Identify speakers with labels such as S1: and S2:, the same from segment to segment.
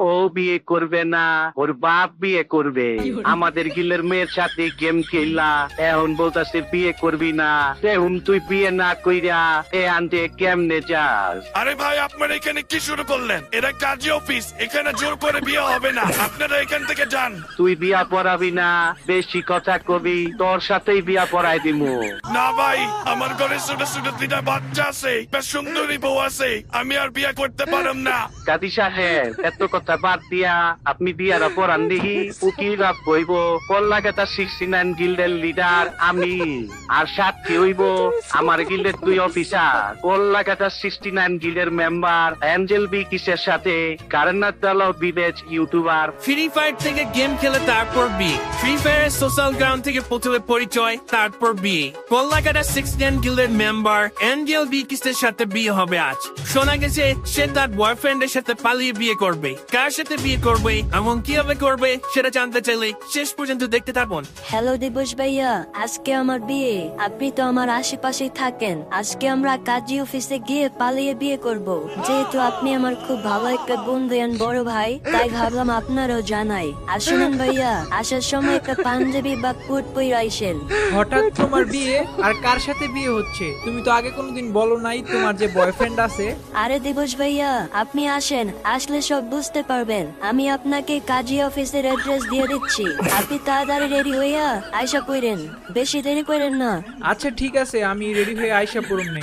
S1: ও বিয়ে করবে না, ওর বাপ বিয়ে করবে। আমাদের গিলের মেয়ের সাথে গেম খেললা, এখন বলতাছে বিয়ে করবি না। এখন তুই বিয়ে না কইরা এ আনতে কেমনে যাস?
S2: আরে ভাই, আপনারা এখানে কি শুরু করলেন? এটা কাজী অফিস, এখানে জোর করে বিয়ে হবে না। আপনারা এখান থেকে যান।
S1: তুই বিয়া পড়াবি না, বেশি কথা কবি, তোর সাথেই বিয়া পড়াই দিমু।
S2: না ভাই, আমার ঘরে ছোট ছোট দুইটা বাচ্চা আছে, বেশ সুন্দরী বউ আছে, আমি আর বিয়ে করতে পারম না।
S1: কাজী সাহেব, এত কথা বাদ দিয়া আপনি বিয়ারা পড়ান দেখি। উকিলরা কইব কল্লাকাতা 69 গিল্ডের লিডার আমি, আর সাক্ষী হইব আমার গিল্ডের 2 অফিসার। কল্লাকাতা 69 গিল্ডের মেম্বার অ্যাঞ্জেল বি কিসের সাথে কারেন্নার দল বিবেচ ইউটিউবার।
S3: ফ্রি ফায়ার থেকে গেম খেলে তারপর বিয়ে, ফ্রি ফায়ার সোশ্যাল গ্রাউন্ড থেকে প্রথমে পরিচয়, তারপর বিয়ে। কল্লাকাটা 69 গিল্ডের মেম্বার অ্যাঞ্জেল বি কিসের সাথে বিয়ে হবে আজ। শোনা গেছে সে তার বয়ফ্রেন্ডের সাথে পালিয়ে বিয়ে করবে। কার সাথে বিয়ে করবে এবং কিভাবে করবে সেটা জানতে চাইলে শেষ পর্যন্ত দেখতে থাকুন।
S4: হ্যালো দিবস ভাইয়া, আজকে আমার বিয়ে। আপনি তো আমার আশেপাশেই থাকেন। আজকে আমরা কাজী অফিসে গিয়ে পালিয়ে বিয়ে করব। যেহেতু আপনি আমার খুব ভালো একটা বন্ধু আর বড় ভাই, তাই ভাবলাম আপনারও জানাই। আর শুনুন ভাইয়া, আসার সময় একটা পাঞ্জাবি বা কোট পরে আইসেন।
S5: হঠাৎ তোমার বিয়ে? আর কার সাথে বিয়ে হচ্ছে? তুমি তো আগে কোনোদিন বলো নাই তোমার যে বয়ফ্রেন্ড আছে।
S4: আরে দিবস ভাইয়া, আপনি আসেন, আসলে সব বুঝতে পারবেন। আমি আপনাকে কাজী অফিসের অ্যাড্রেস দিয়ে দিচ্ছি। আপনি তাড়াতাড়ি রেডি হইয়া আয়সা কইরেন, বেশি দেরি করেন না।
S5: আচ্ছা ঠিক আছে, আমি রেডি হয়ে আইসা পড়ুম নে।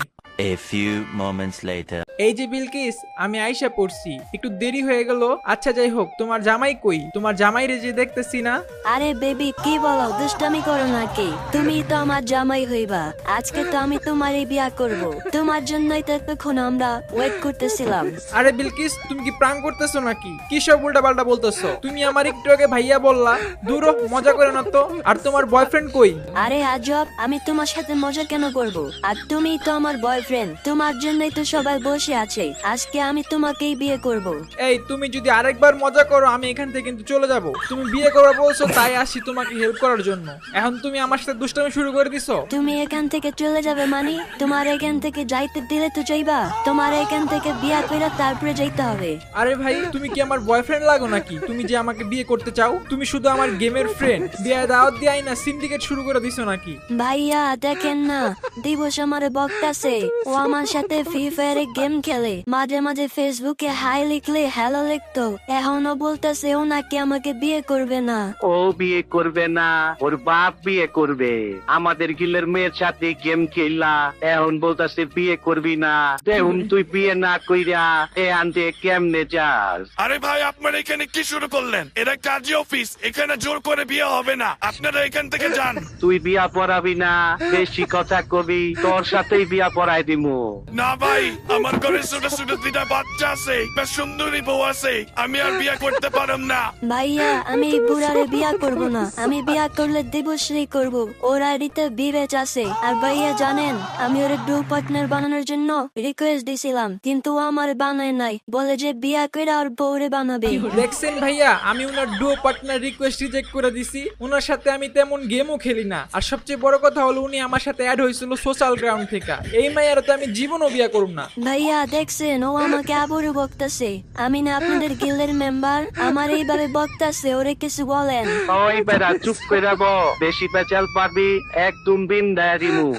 S6: A few moments later.
S5: এই যে বিলকিস, আমি আইসা পড়ছি, একটু দেরি হয়ে গেল। আচ্ছা যাই হোক, তোমার জামাই কই? তোমার জামাই রে যে দেখতেছি না।
S4: আরে বেবি, কি বলো, দুষ্টামি করো নাকি? তুমি তো আমার জামাই হইবা। আজকে তো আমি তোমারই বিয়া করব। তোমার জন্যই তো এতক্ষণ আমরা ওয়েট করতেছিলাম।
S5: আরে বিলকিস, তুমি কি প্রাং করতেছো নাকি? কি সব উল্টা পাল্টা বলতেছো? তুমি আমার একটু আগে ভাইয়া বললা। দূর হ, মজা করে না তো। আর তোমার বয়ফ্রেন্ড কই?
S4: আরে আজব, আমি তোমার সাথে মজা কেন করব? আর তুমি তো আমার বয়ফ্রেন্ড, তোমার জন্যই তো সবাই বসে আছে। আজকে আমি তোমাকেই বিয়ে করব।
S5: এই, তুমি যদি আরেকবার মজা করো আমি এখান থেকে কিন্তু চলে যাব। তুমি বিয়ে করবা বলছো, তাই আসি তোমাকে হেল্প করার জন্য। এখন তুমি আমার সাথে দুষ্টামি শুরু করে দিছো।
S4: তুমি এখান থেকে চলে যাবে মানে? তোমার এখান থেকে যাইতে দিলে তো যাইবা। তোমার এখান থেকে বিয়ে করে তারপরে যাইতে হবে।
S5: আরে ভাই, তুমি কি আমার বয়ফ্রেন্ড লাগো নাকি? তুমি যে আমাকে বিয়ে করতে চাও? তুমি শুধু আমার গেমের ফ্রেন্ড। বিয়ে দাওয়াত দিয়ে না সিন্ডিকেট শুরু করে দিছো নাকি?
S4: ভাইয়া দেখেন না, দিবস আমারে বকতাছে। ও আমার সাথে ফ্রি ফায়ারে গেম খেলে, মাঝে মাঝে ফেসবুকে হাই লিখলে হ্যালো লিখতো। এখনো বলতেছে ও নাকি আমাকে বিয়ে করবে না।
S1: ও বিয়ে করবে না, ওর বাপ বিয়ে করবে। আমাদের গিলের মেয়ের সাথে গেম খেললা, এখন বলতাছে বিয়ে করবি না। এখন তুই বিয়ে না কইরা এ আনতে কেমনে যাস?
S2: আরে ভাই, আপনারা এখানে কি শুরু করলেন? এটা কাজী অফিস, এখানে জোর করে বিয়ে হবে না। আপনারা এখান থেকে যান।
S1: তুই বিয়া পড়াবি না, বেশি কথা কবি, তোর সাথেই বিয়া পড়াই দিমু।
S2: না ভাই, আমার ঘরে ছোট ছোট দুইটা বাচ্চা আছে, বেশ সুন্দরী বউ আছে, আমি আর বিয়ে করতে পারম না।
S4: ভাইয়া, আমি এই বুড়ারে বিয়া করব না। আমি বিয়া করলে দিবশ্রী করব। ওর আইডিতে বিবেচ আছে। আর ভাইয়া জানেন, আমি ওর ডু পার্টনার বানানোর জন্য রিকোয়েস্ট দিছিলাম, কিন্তু ও আমার বানায় নাই। বলে যে বিয়া করে আর বউরে বানাবে।
S5: দেখছেন ভাইয়া, আমি ওনার ডুও পার্টনার রিকোয়েস্ট রিজেক্ট করে দিছি। ওনার সাথে আমি তেমন গেমও খেলি না। আর সবচেয়ে বড় কথা হলো, উনি আমার সাথে অ্যাড হয়েছিল সোশ্যাল গ্রাউন্ড থেকে। এই মাইয়ার তো আমি জীবনও বিয়া করব না।
S4: ভাইয়া দেখছেন, ও আমাকে আবারও বকতাছে। আমি না আপনাদের গিল্ডের মেম্বার, আমার এইভাবে বকতাছে। ওরে কিছু বলেন।
S1: ওই বেড়া চুপ কইরা ব, বেশি পেঁচাল পারবি একদম বিন্দায় দিমু।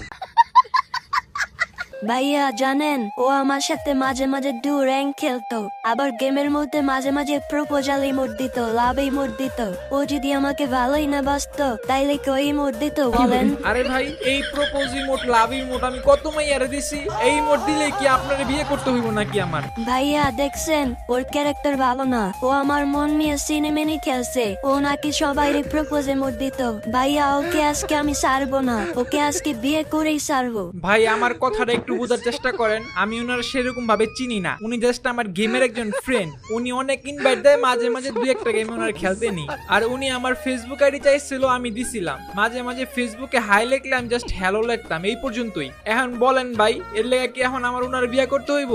S4: ভাইয়া জানেন, ও আমার সাথে মাঝে মাঝে ডু র্যাঙ্ক খেলতো, আবার গেমের মধ্যে মাঝে মাঝে প্রপোজাল ইমোট দিত, লাভ ইমোট দিত। ও যদি আমাকে ভালোই না বাসতো, তাইলে কি ওই ইমোট দিত বলেন?
S5: আরে ভাই, এই প্রপোজ ইমোট, লাভ ইমোট আমি কত মাইয়ারে দিছি। এই ইমোট দিলে কি আপনারে বিয়ে করতে হইব নাকি আমার?
S4: ভাইয়া দেখছেন, ওর ক্যারেক্টার ভালো না। ও আমার মন নিয়ে সিনেমেনি খেলছে। ও নাকি সবাই প্রপোজ ইমোট দিত। ভাইয়া, ওকে আজকে আমি ছাড়বো না। ওকে আজকে বিয়ে করেই ছাড়বো।
S5: ভাই, আমার কথাটা একটু বোঝার চেষ্টা করেন। আমি ওনার সেরকম ভাবে চিনি না। উনি জাস্ট আমার গেমের একজন ফ্রেন্ড। উনি অনেক ইনভাইট দেয়, মাঝে মাঝে দুই একটা গেম ওনার খেলতে নি। আর উনি আমার ফেসবুক আইডি চাইছিল, আমি দিছিলাম। মাঝে মাঝে ফেসবুকে হাই লিখলে আমি জাস্ট হ্যালো লিখতাম, এই পর্যন্তই। এখন বলেন ভাই, এর লেগে কি এখন আমার ওনার বিয়ে করতে হইব?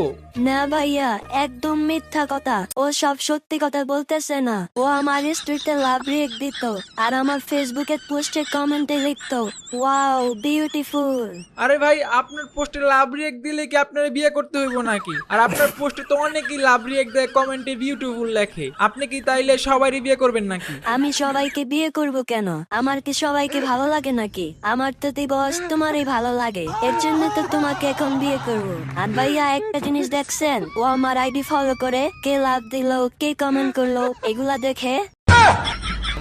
S4: না ভাইয়া, একদম মিথ্যা কথা। ও সব সত্যি কথা বলতেছে না। ও আমার স্ট্রিটে লাভ রিয়েক্ট দিত, আর আমার ফেসবুকে পোস্টে কমেন্টে লিখতো ওয়াও বিউটিফুল।
S5: আরে ভাই, আপনার পোস্টে লাভ লাভ রিয়েক্ট দিলে কি আপনার বিয়ে করতে হইব নাকি? আর আপনার পোস্টে তো অনেকেই লাভ রিয়েক্ট দেয়, কমেন্টে বিউটিফুল লেখে। আপনি কি তাইলে সবারই বিয়ে করবেন নাকি?
S4: আমি সবাইকে বিয়ে করব কেন? আমার কি সবাইকে ভালো লাগে নাকি? আমার তো দিবস তোমারই ভালো লাগে, এর জন্য তো তোমাকে এখন বিয়ে করব। আর ভাইয়া একটা জিনিস দেখছেন, ও আমার আইডি ফলো করে, কে লাভ দিলো, কে কমেন্ট করলো, এগুলা দেখে।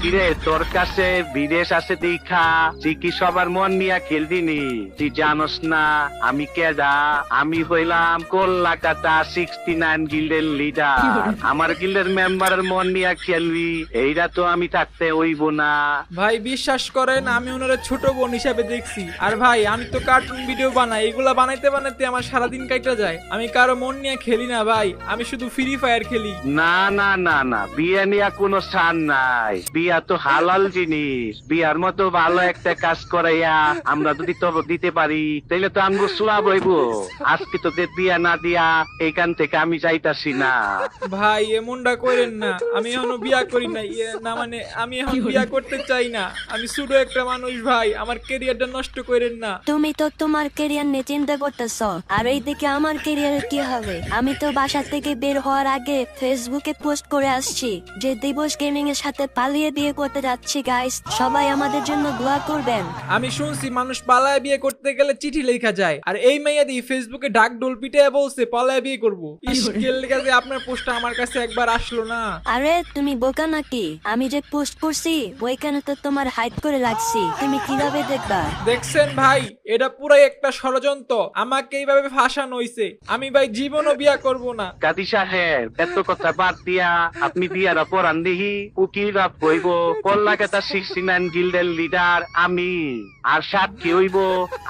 S1: কিরে তোর কাছে বিদেশ আছে দেখা তুই কি সবার মন নিয়ে খেলদিনি? তুই জানোস না আমি কেডা? আমি হইলাম কলকাতা 69 গিল্ডের লিডার। আমার গিল্ডের মেম্বারের মন নিয়ে খেলবি, এইটা তো আমি থাকতে হইব না।
S5: ভাই বিশ্বাস করেন, আমি ওনারা ছোট বোন হিসাবে দেখছি। আর ভাই আমি তো কার্টুন ভিডিও বানাই, এগুলা বানাইতে বানাইতে আমার সারাদিন কাটা যায়। আমি কারো মন নিয়ে খেলি না ভাই, আমি শুধু ফ্রি ফায়ার খেলি।
S1: না না না না, বিয়ে নিয়ে কোনো সান নাই। বিয়া তো হালাল জিনিস। বিয়ার মতো ভালো একটা কাজ করাইয়া আমরা যদি তো দিতে পারি, তাইলে তো আমগো সোয়াব হইব। আজকে তোদের বিয়া না দিয়া এইখান থেকে আমি যাইতাছি না।
S5: ভাই এমনটা করেন না, আমি এখনো বিয়া করি নাই। না মানে আমি এখন বিয়া করতে চাই না। আমি ছোট একটা মানুষ ভাই, আমার ক্যারিয়ারটা নষ্ট করেন না।
S4: তুমি তো তোমার ক্যারিয়ার নিয়ে চিন্তা করতেছ, আর এইদিকে আমার ক্যারিয়ারের কি হবে? আমি তো বাসা থেকে বের হওয়ার আগে ফেসবুকে পোস্ট করে আসছি যে দিবস গেমিং এর সাথে পালিয়ে বিয়ে করতে যাচ্ছি। গাইস, সবাই আমাদের জন্য দোয়া করবেন।
S5: আমি শুনছি মানুষ পালায় বিয়ে করতে গেলে চিঠি লেখা যায়, আর এই মেয়াদি ফেসবুকে ডাক ডোল পিটে বলছে পালায় বিয়ে করবো। আপনার পোস্টটা আমার কাছে একবার আসলো না।
S4: আরে তুমি বোকা নাকি? আমি যে পোস্ট করছি ওইখানে তো তোমার হাইড করে রাখছি, তুমি কিভাবে দেখবা?
S5: দেখছেন ভাই, এটা পুরাই একটা ষড়যন্ত্র। আমাকে এইভাবে ফাঁসানো হইছে। আমি ভাই জীবনও বিয়া করব না।
S1: কাদি সাহেব এত কথা বাদ দিয়া আপনি বিয়ারা পরান দিহি উকিল রাপ হইব। কলকাতা 69 গিল্ডের লিডার আমি, আর সাক্ষী হইব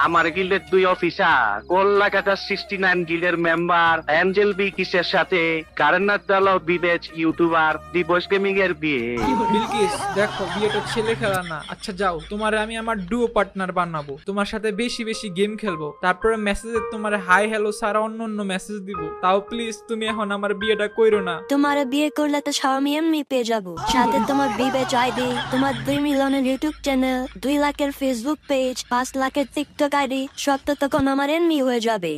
S1: আমার গিল্ডের 2 অফিসার। কলকাতা 69 গিল্ডের মেম্বার অ্যাঞ্জেল বি কিসের সাথে কারেন্নার দালাও বিবেচ ইউটিউবার দিবস গেমিং এর বিয়ে।
S5: বিলকিস দেখো, বিয়েটা ছেলে খেলা না। আচ্ছা যাও, তোমারে আমি আমার ডুও পার্টনার বানাবো। তোমার সাথে বেশি বেশি গেম খেলবো, তারপরে মেসেজে তোমার হাই হ্যালো সারা অন্য মেসেজ দিব। তাও প্লিজ তুমি এখন আমার বিয়েটা কইরো না।
S4: তোমার বিয়ে করলে তো স্বামী এমনি পেয়ে যাবো, সাথে তোমার বিবেচ আইডি, তোমার 2 মিলিয়নের ইউটিউব চ্যানেল, 2 লাখের ফেসবুক পেজ, 5 লাখের টিকটক আইডি, সব তো তখন আমার এমনি হয়ে যাবে।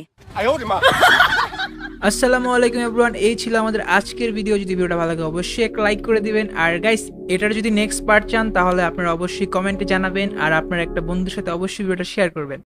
S5: আসসালামু আলাইকুম এভরিওয়ান, এই ছিল আমাদের আজকের ভিডিও। যদি ভিডিওটা ভালো লাগে অবশ্যই এক লাইক করে দিবেন। আর গাইস, এটার যদি নেক্সট পার্ট চান তাহলে আপনারা অবশ্যই কমেন্টে জানাবেন, আর আপনার একটা বন্ধুর সাথে অবশ্যই ভিডিওটা শেয়ার করবেন।